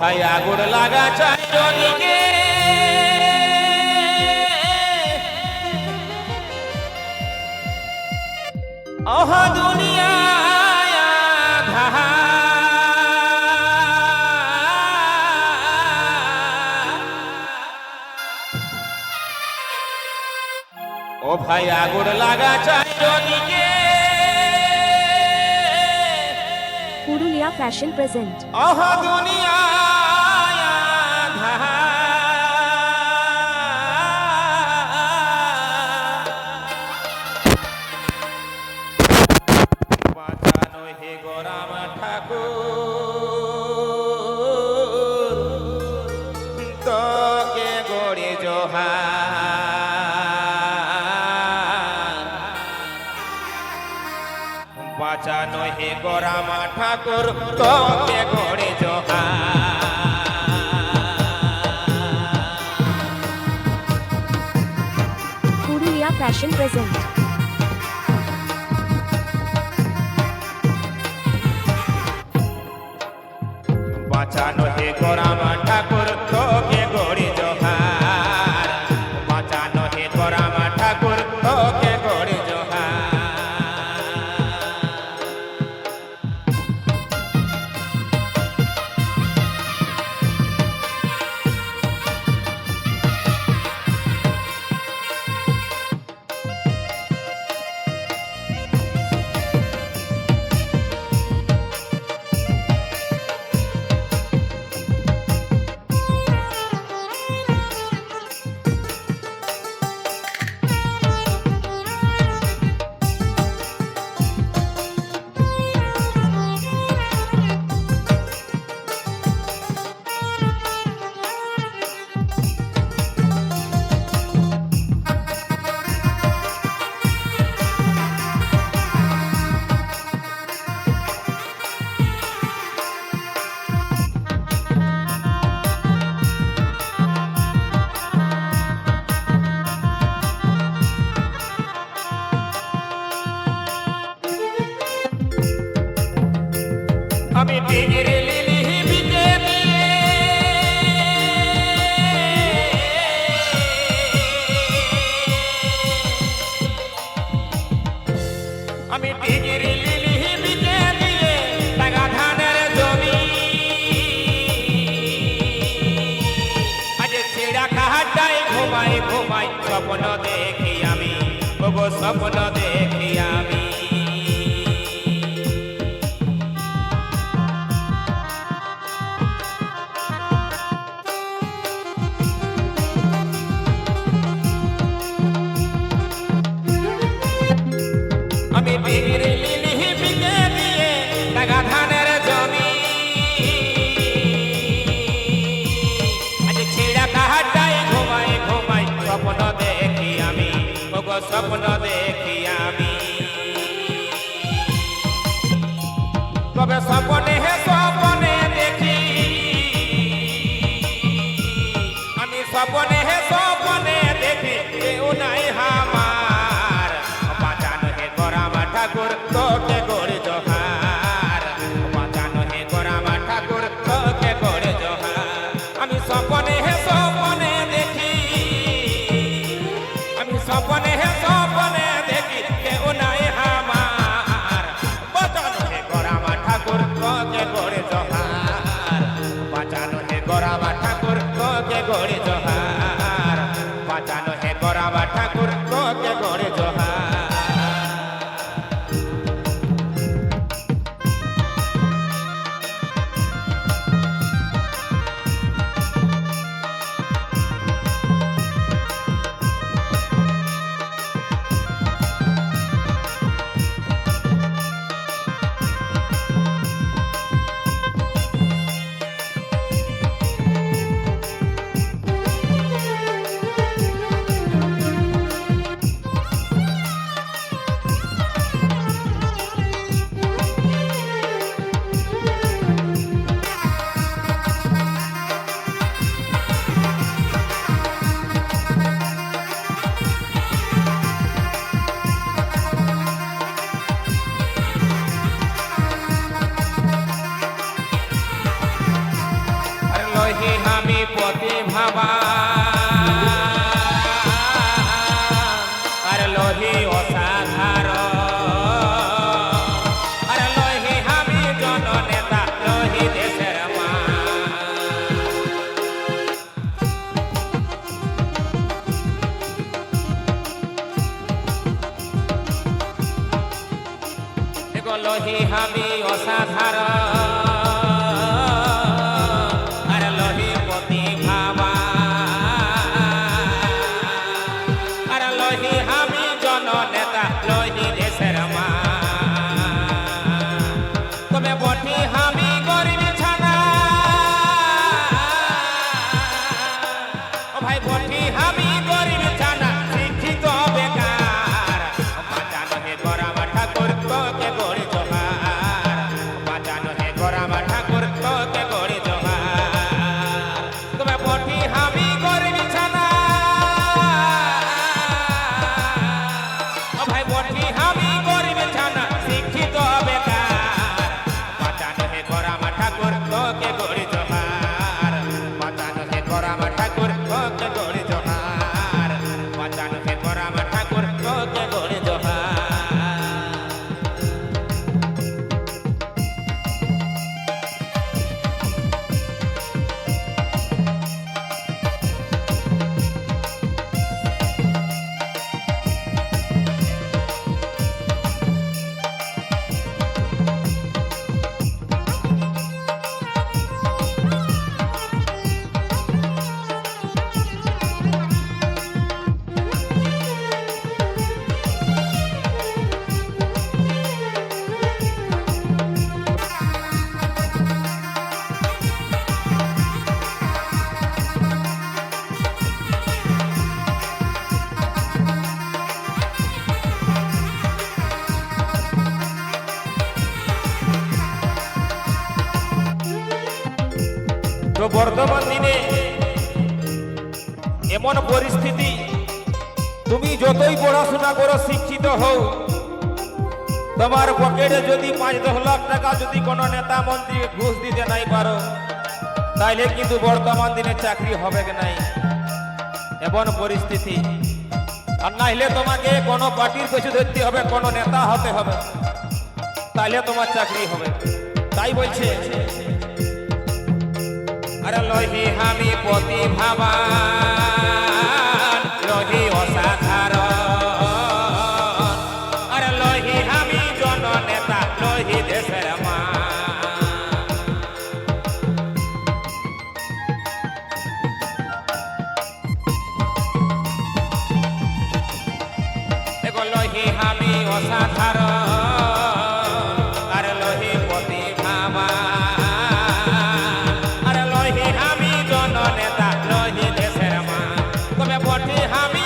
ভাই আগুন লাগা চারিদিকে ওহা দুনিয়া ও ভাই আগুন লাগা চারিদিকে পুরুলিয়া ফ্যাশন প্রেজেন্ট ওহা দুনিয়া বাঁচানো হে গোরাম ঠাকুর তোকে গড়ে জোহার বাঁচানো হে গোরাম ঠাকুর তোকে গড়ে জোহার পুরুলিয়া ফ্যাশন প্রেজেন্ট বাঁচানো হে গোরাম ঠাকুর তোকে গড়ে জোহার বাঁচানো হে গোরাম ঠাকুর তোকে গড়ে জোহার আমি ডিগরি লিলি বিকে দিয়ে আমি ডিগরি লিলি বিকে দিয়ে টাকা ধানের জমি আজ ছেড়া কাহাটাই ঘুমাই ঘুমাই স্বপ্ন দেখি আমি ওগো স্বপ্ন দেখি আমি আমি ডিগরি লিলি বিকে দিয়ে টাকা ধানের জমি আজ ছেড়া কাহাটাই ঘুমাই ঘুমাই স্বপ্ন দেখি আমি ওগো স্বপ্ন দেখি আমি তবে স্বপ্নে হে স্বপ্নে দেখি আমি স্বপ্নে হে স্বপ্নে দেখি কেউ নাই আমার বাঁচানো হে গোরাম ঠাকুর তোকে গড়ে জোহার বাঁচানো হে গোরাম ঠাকুর তোকে গড়ে জোহার আমি স্বপ্নে হে স্বপ্নে দেখি আমি স্বপ্নে হে স্বপ্নে দেখি কেউ নাই আমার বাঁচানো হে গোরাম ঠাকুর তোকে গড়ে জোহার বাঁচানো হে গোরাম ঠাকুর তোকে গড়ে জোহার বাঁচানো হে গোরাম ঠাকুর তোকে গড়ে জোহার লহি হামি অসাধারণ আর লহি প্রতিভাবা আর লহি হামি জননেতা লহি দেশের মা তবে বটি হামি গরিব ছানা ও ভাই বটি হামি গরিব ছানা শিক্ষিত বেকার বাঁচানো হে গরাম ঠাকুর তোকে গড়ি জোহার বাঁচানো হে গরাম ঠাকুর তোকে গড়ি জোহার তবে বটি হামি গরিব ছানা ও ভাই বটি হামি গরিব ছানা শিক্ষিত বেকার বাঁচানো হে গরাম ঠাকুর তোকে গড়ি জোহার বাঁচানো হে গরাম ঠাকুর তোকে গড়ি জোহার বাঁচানো হে গরাম ঠাকুর তোকে গড়ি জোহার তো বর্তমান দিনে এমন পরিস্থিতি তুমি যতই পড়াশোনা করো শিক্ষিত হও তোমার পকেটে যদি 5-10 লাখ টাকা যদি কোনো নেতা মন্ত্রী ঘুষ দিতে নাই পারো তাইলে কিন্তু বর্তমান দিনে চাকরি হবে কি নাই এমন পরিস্থিতি আর নাইলে তোমাকে কোনো পার্টির পেছু ধরতে হবে কোনো নেতা হতে হবে তাইলে তোমার চাকরি হবে তাই বলছে আরে লহি হামি প্রতিভাবান লহি অসাধারণ আরে লহি হামি জননেতা লহি দেশের মা দেখো লহি হামি অসাধারণ আর লহি প্রতিভাবান লহি হামি জননেতা লহি দেশের মা তবে বটি হামি